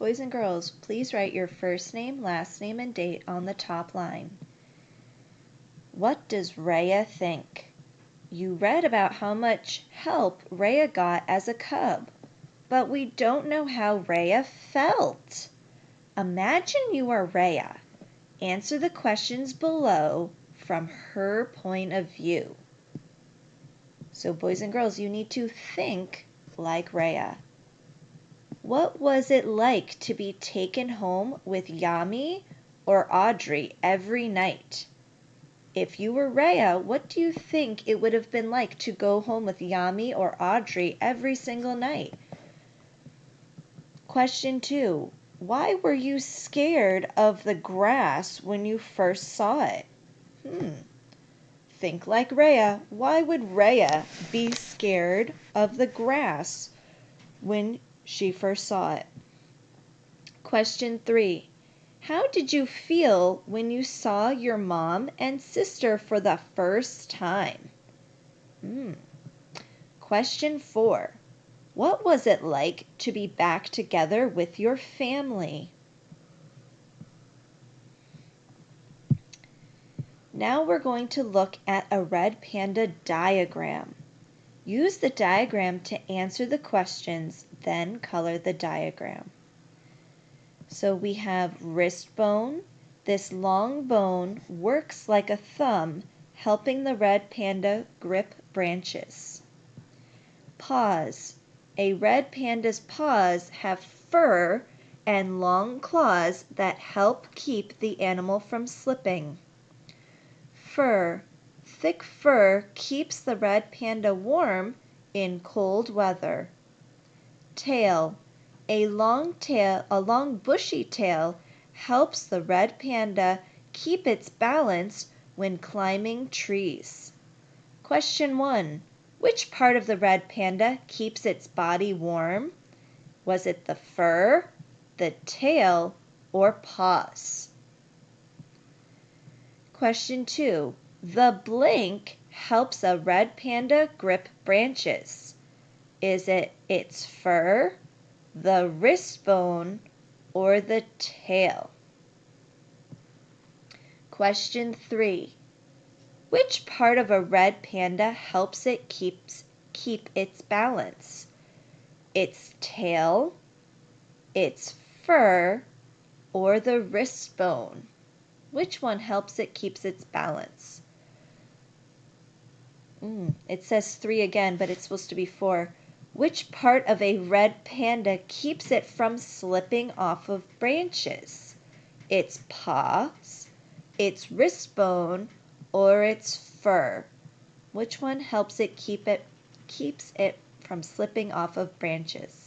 Boys and girls, please write your first name, last name, and date on the top line. What does Rhea think? You read about how much help Rhea got as a cub, but we don't know how Rhea felt. Imagine you are Rhea. Answer the questions below from her point of view. So boys and girls, you need to think like Rhea. What was it like to be taken home with Yami or Audrey every night? If you were Rhea, what do you think it would have been like to go home with Yami or Audrey every single night? Question 2. Why were you scared of the grass when you first saw it? Think like Rhea. Why would Rhea be scared of the grass when she first saw it? Question 3. How did you feel when you saw your mom and sister for the first time? Question 4. What was it like to be back together with your family? Now we're going to look at a red panda diagram. Use the diagram to answer the questions, then color the diagram. So we have wrist bone. This long bone works like a thumb, helping the red panda grip branches. Paws. A red panda's paws have fur and long claws that help keep the animal from slipping. Fur. Thick fur keeps the red panda warm in cold weather. Tail. A long bushy tail helps the red panda keep its balance when climbing trees. Question 1. Which part of the red panda keeps its body warm? Was it the fur, the tail, or paws? Question 2. The blink helps a red panda grip branches. Is it its fur, the wrist bone, or the tail? Question 3. Which part of a red panda helps it keep its balance? Its tail, its fur, or the wrist bone? Which one helps it keeps its balance? It says 3 again, but it's supposed to be 4. Which part of a red panda keeps it from slipping off of branches? Its paws, its wrist bone, or its fur? Which one helps it keeps it from slipping off of branches?